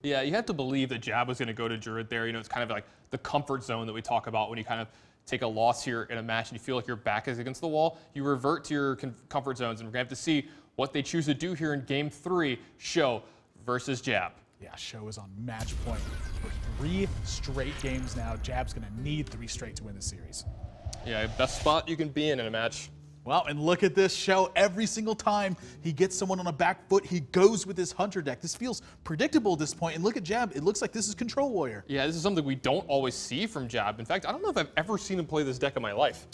Yeah, you have to believe that JAB was going to go to Druid there. You know, it's kind of like the comfort zone that we talk about when you kind of take a loss here in a match and you feel like your back is against the wall. You revert to your comfort zones, and we're going to have to see what they choose to do here in Game 3, SjoW versus JAB. Yeah, SjoW is on match point for 3 straight games now. JAB's going to need 3 straight to win the series. Yeah, best spot you can be in a match. Well, and look at this SjoW. Every single time he gets someone on a back foot, he goes with his Hunter deck. This feels predictable at this point. And look at JAB. It looks like this is Control Warrior. Yeah, this is something we don't always see from JAB. In fact, I don't know if I've ever seen him play this deck in my life.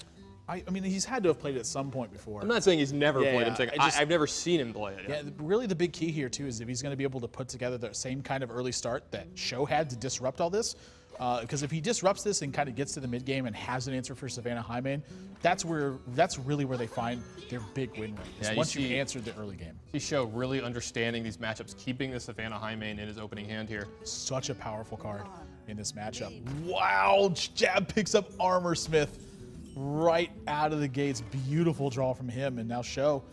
I mean, he's had to have played it at some point before. I'm not saying he's never played him. I've never seen him play it. Yeah, really the big key here, too, is if he's going to be able to put together the same kind of early start that SjoW had to disrupt all this. Because if he disrupts this and kind of gets to the mid game and has an answer for Savannah High Main, that's really where they find their big win rate. Yeah, once you answered the early game. See SjoW really understanding these matchups, keeping the Savannah High Main in his opening hand here. Such a powerful card in this matchup. Wow, JAB picks up Armor Smith right out of the gates. Beautiful draw from him, and now SjoW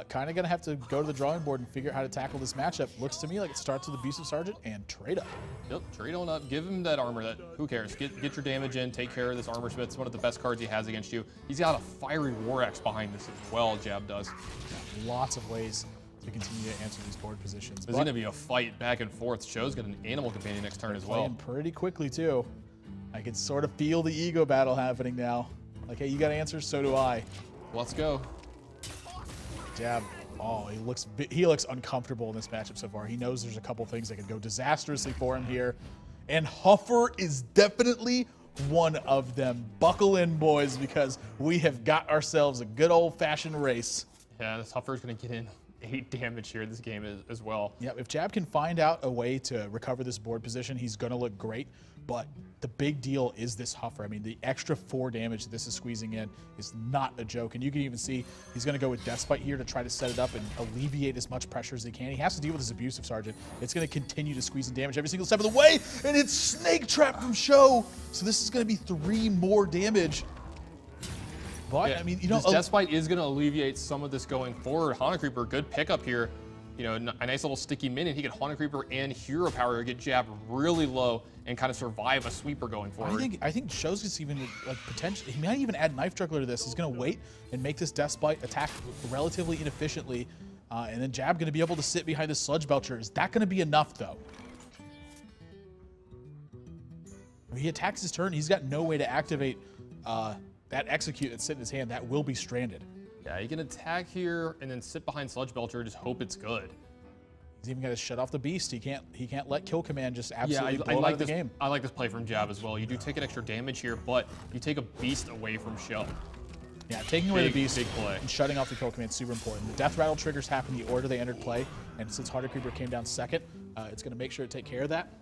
kind of going to have to go to the drawing board and figure out how to tackle this matchup. Looks to me like it starts with Abusive Sergeant and trade up. Yep, trade on up. Give him that armor. Who cares? Get your damage in. Take care of this Armor Smith. It's one of the best cards he has against you. He's got a Fiery War Axe behind this as well, JAB does. Yeah, lots of ways to continue to answer these board positions. There's going to be a fight back and forth. SjoW's got an Animal Companion next turn as well. Playing pretty quickly, too. I can sort of feel the ego battle happening now. Like, hey, you got answers? So do I. Let's go. JAB. Oh, he looks uncomfortable in this matchup so far. He knows there's a couple things that could go disastrously for him here. And Huffer is definitely one of them. Buckle in, boys, because we have got ourselves a good old-fashioned race. Yeah, this Huffer is going to get in 8 damage here this game as well. Yeah, if JAB can find out a way to recover this board position, he's going to look great. But the big deal is this Huffer. I mean, the extra 4 damage that this is squeezing in is not a joke. And you can even see he's going to go with Deathspite here to try to set it up and alleviate as much pressure as he can. He has to deal with his Abusive Sergeant. It's going to continue to squeeze in damage every single step of the way. And it's Snake Trap from SjoW. So this is going to be 3 more damage. But, yeah, I mean, you know, this Deathspite is going to alleviate some of this going forward. Haunted Creeper, good pickup here. You know, a nice little sticky minion. He could Haunted Creeper and Hero Power to get JAB really low and kind of survive a sweeper going forward. I think SjoW's just even like potentially. He might even add Knife Juggler to this. He's going to wait and make this Deathspite attack relatively inefficiently, and then JAB going to be able to sit behind the Sludge Belcher. Is that going to be enough though? If he attacks his turn, he's got no way to activate that Execute that's sitting in his hand. That will be stranded. Yeah, he can attack here and then sit behind Sludge Belcher, just hope it's good. He's even got to shut off the Beast. He can't let Kill Command just absolutely blow I like out of the game. I like this play from JAB as well. You do take an extra damage here, but you take a Beast away from SjoW. Yeah, taking away the Beast big play. and shutting off the Kill Command is super important. The Death Rattle triggers happen the order they entered play, and since Haunted Creeper came down second, it's going to make sure to take care of that.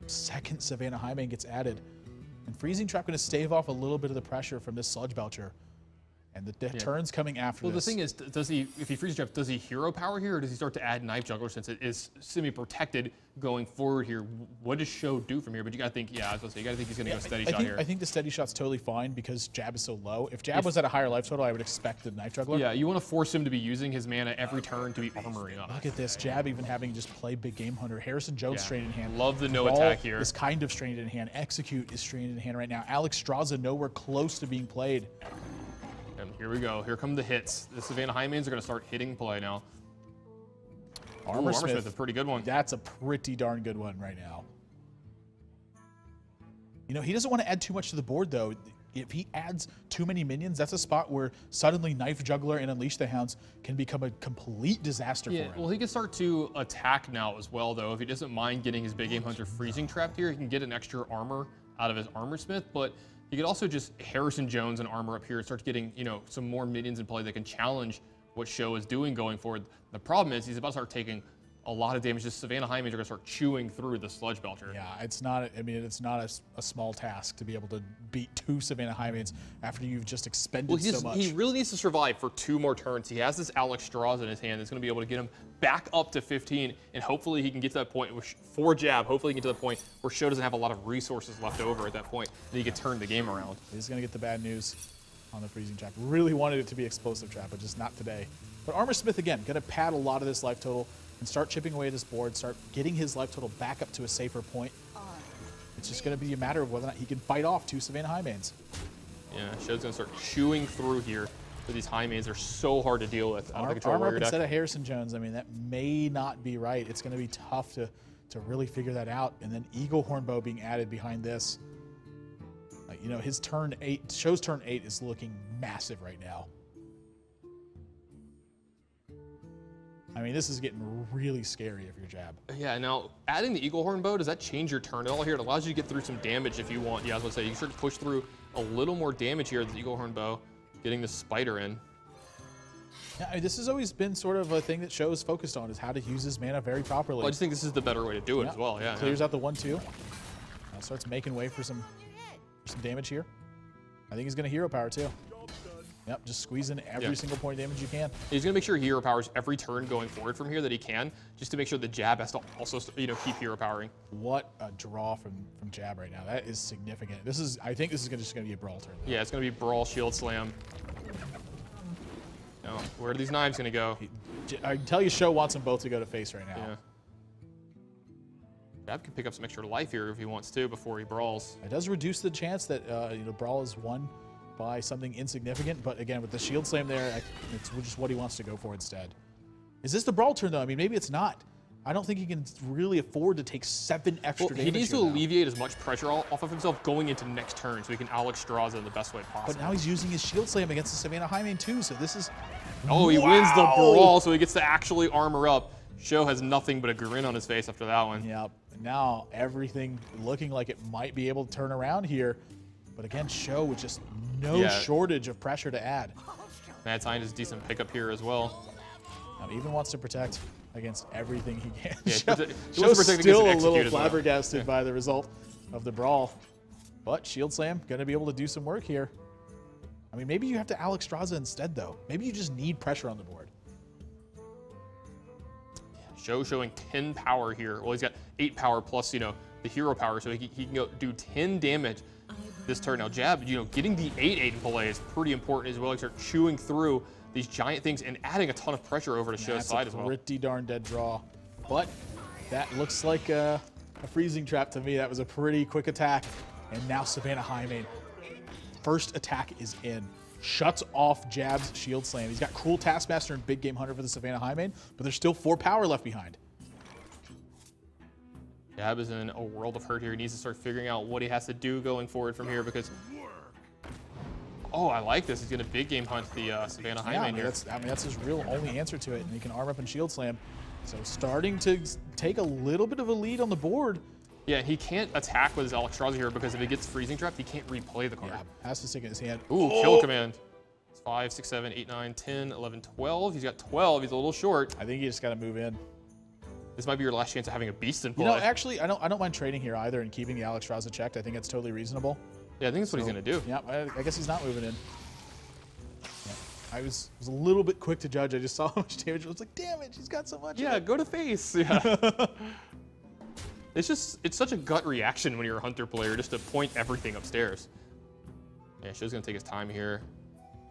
Second Savannah High Main gets added, and Freezing Trap going to stave off a little bit of the pressure from this Sludge Belcher. And the turn's coming after this. Well, the thing is, if he freezes trap, does he hero power here, or does he start to add Knife Juggler since it is semi-protected going forward here? What does SjoW do from here? But you gotta think, yeah, I was gonna say, you gotta think he's gonna go steady shot here. I think the steady shot's totally fine because JAB is so low. If JAB was at a higher life total, I would expect the Knife Juggler. Yeah, you want to force him to be using his mana every turn to be armoring up. Look at this, JAB even having just play Big Game Hunter. Harrison Jones strained in hand. Love the no attack here. Is kind of strained in hand. Execute is strained in hand right now. Alex Straza nowhere close to being played. And here we go. Here come the hits. The Savannah High Mains are going to start hitting play now. Armor Smith, a pretty good one. That's a pretty darn good one right now. You know, he doesn't want to add too much to the board, though. If he adds too many minions, that's a spot where suddenly Knife Juggler and Unleash the Hounds can become a complete disaster for him. Well, he can start to attack now as well, though. If he doesn't mind getting his Big Game Hunter Freezing Trap here, he can get an extra armor out of his Armor Smith, but he could also just Harrison Jones and armor up here and start getting, you know, some more minions in play that can challenge what SjoW is doing going forward. The problem is he's about to start taking a lot of damage. Just Savannah High Mains are going to start chewing through the Sludge Belcher. Yeah, it's not. I mean, it's not a small task to be able to beat 2 Savannah High Mains after you've just expended so much. He really needs to survive for 2 more turns. He has this Alex Straza in his hand that's going to be able to get him back up to 15, and hopefully he can get to that point for JAB. Hopefully he can get to the point where SjoW doesn't have a lot of resources left over at that point, and he can turn the game around. He's going to get the bad news on the Freezing Trap. Really wanted it to be Explosive Trap, but just not today. But Armor Smith, again, going to pad a lot of this life total. and start chipping away at this board, start getting his life total back up to a safer point. It's just going to be a matter of whether or not he can fight off 2 Savannah high mains. Yeah, SjoW's going to start chewing through here. But these high mains are so hard to deal with. Armor up instead of Harrison Jones, I mean, that may not be right. It's going to be tough to really figure that out. And then Eagle Hornbow being added behind this. You know, his turn 8, SjoW's turn 8 is looking massive right now. I mean, this is getting really scary if you're Jab. Yeah, now adding the Eagle Horn bow, does that change your turn at all here? It allows you to get through some damage if you want. Yeah, I was going to say, you can start to push through a little more damage here with the Eagle Horn bow, getting the spider in. Yeah, I mean, this has always been sort of a thing that SjoW is focused on, is how to use his mana very properly. Well, I just think this is the better way to do it as well. Yeah, clears out the 1/2. Starts making way for some damage here. I think he's going to hero power too. Yep, just squeeze in every single point of damage you can. He's going to make sure he hero powers every turn going forward from here that he can, just to make sure the Jab has to also, you know, keep hero powering. What a draw from Jab right now. That is significant. I think this is just going to be a brawl turn. Yeah, it's going to be brawl, shield slam. Now, where are these knives going to go? I can tell you, SjoW wants them both to go to face right now. Yeah. Jab can pick up some extra life here if he wants to before he brawls. It does reduce the chance that you know, brawl is won by something insignificant, but again, with the shield slam there, it's just what he wants to go for instead. Is this the brawl turn though? I mean, maybe it's not. I don't think he can really afford to take 7 extra damage. He needs to alleviate as much pressure off of himself going into next turn so he can Alex Straza in the best way possible. But now he's using his shield slam against the Savannah high main too, so this is... Oh, he wins the brawl, so he gets to actually armor up. SjoW has nothing but a grin on his face after that one. Yeah, now everything looking like it might be able to turn around here. But again, SjoW with just no shortage of pressure to add. Mad Scientist is a decent pickup here as well. Even wants to protect against everything he can. Yeah, SjoW's still a little flabbergasted by the result of the brawl. But shield slam, going to be able to do some work here. I mean, maybe you have to Alex Straza instead, though. Maybe you just need pressure on the board. SjoW showing 10 power here. Well, he's got 8 power plus, you know, the hero power, so he can go do 10 damage this turn. Now, Jab, you know, getting the 8/8 in play is pretty important as well. He start chewing through these giant things and adding a ton of pressure over to SjoW's side as well. Pretty darn dead draw. But that looks like a freezing trap to me. That was a pretty quick attack. And now Savannah high main. First attack is in. Shuts off Jab's shield slam. He's got Cruel Taskmaster and Big Game Hunter for the Savannah high main, but there's still 4 power left behind. Jab is in a world of hurt here. He needs to start figuring out what he has to do going forward from here because... Oh, I like this. He's going to Big Game Hunt the Savannah high main here. That's his real only answer to it, and he can arm up and shield slam. So starting to take a little bit of a lead on the board. Yeah, he can't attack with his Alex Straza here because if he gets freezing trapped, he can't replay the card. Yeah, has to stick in his hand. Ooh, kill command. It's 5, 6, 7, 8, 9, 10, 11, 12. He's got 12. He's a little short. I think you just got to move in. This might be your last chance of having a beast in play. You know, actually, I don't mind trading here either and keeping the Alex Straza checked. I think that's totally reasonable. Yeah, I think that's what he's going to do. Yeah, I guess he's not moving in. Yeah. I was a little bit quick to judge. I just saw how much damage. I was like, damn it, he's got so much. Yeah, go to face. Yeah. It's such a gut reaction when you're a Hunter player just to point everything upstairs. Yeah, SjoW's going to take his time here.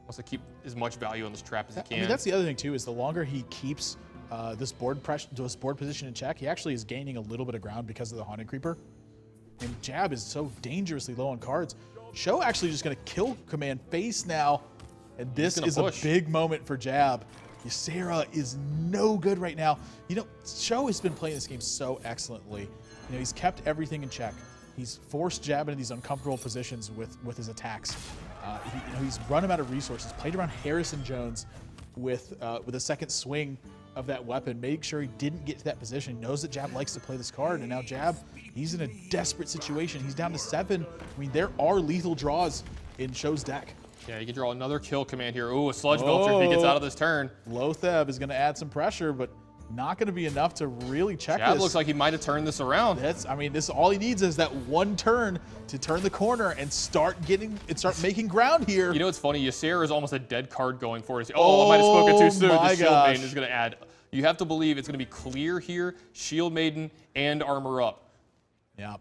Wants to keep as much value on this trap as he can. I mean, that's the other thing, too, is the longer he keeps this board position in check, he actually is gaining a little bit of ground because of the Haunted Creeper. And Jab is so dangerously low on cards. SjoW actually just going to kill command face now. And this is a big moment for Jab. Ysera is no good right now. You know, SjoW has been playing this game so excellently. You know, he's kept everything in check. He's forced Jab into these uncomfortable positions with his attacks. He's run him out of resources, played around Harrison Jones with a second swing of that weapon, made sure he didn't get to that position. He knows that Jab likes to play this card, and now Jab, he's in a desperate situation. He's down to 7. I mean, there are lethal draws in SjoW's deck. Yeah, you can draw another kill command here. Ooh, a Sludge Belcher if he gets out of this turn. Lotheb is going to add some pressure, but not going to be enough to really check this. Jab looks like he might have turned this around. I mean, this all he needs is that one turn to turn the corner and start making ground here. You know what's funny? Ysera is almost a dead card going forward. Oh, I might have spoken too soon. The Shield Maiden is going to add. You have to believe it's going to be clear here, Shield Maiden, and Armor Up. Yeah.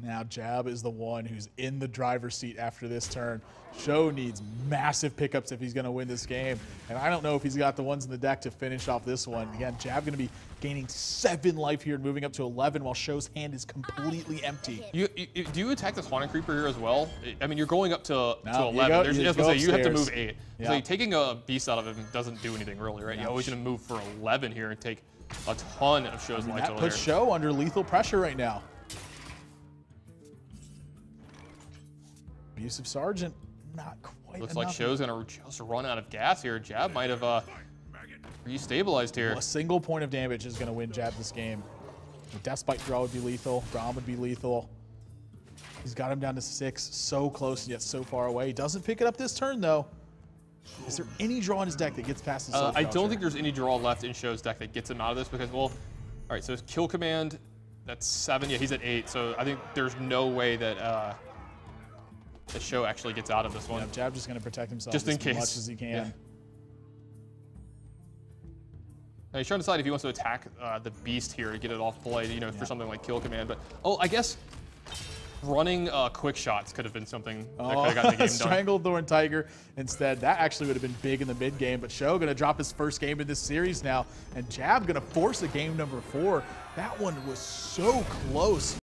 Now JAB is the one who's in the driver's seat after this turn. SjoW needs massive pickups if he's going to win this game. And I don't know if he's got the ones in the deck to finish off this one. Again, JAB going to be gaining 7 life here and moving up to 11 while SjoW's hand is completely empty. Do you attack this Haunted Creeper here as well? I mean, you're going up to 11. You have to move 8. Yeah. So like, taking a beast out of him doesn't do anything really, right? No. You're always going to move for 11 here and take a ton of SjoW's life That over puts there. SjoW under lethal pressure right now. Abusive Sergeant, not quite Looks enough. like SjoW's going to just run out of gas here. JAB might have restabilized here. Well, a single point of damage is going to win JAB this game. The Death Spike draw would be lethal. Braum would be lethal. He's got him down to 6. So close yet so far away. He doesn't pick it up this turn, though. Is there any draw in his deck that gets past the I don't think there's any draw left in SjoW's deck that gets him out of this because, well, all right, so his kill command, that's 7. Yeah, he's at 8. So I think there's no way that the SjoW actually gets out of this one. Yeah, JAB just going to protect himself just in as case. much as he can. Yeah. Now he's trying to decide if he wants to attack the beast here to get it off play, you know, for something like kill command. But I guess running quick shots could have been something that could have gotten the game done. Strangled Thorn Tiger instead. That actually would have been big in the mid game. But SjoW going to drop his first game in this series now, and JAB going to force a game number 4. That one was so close.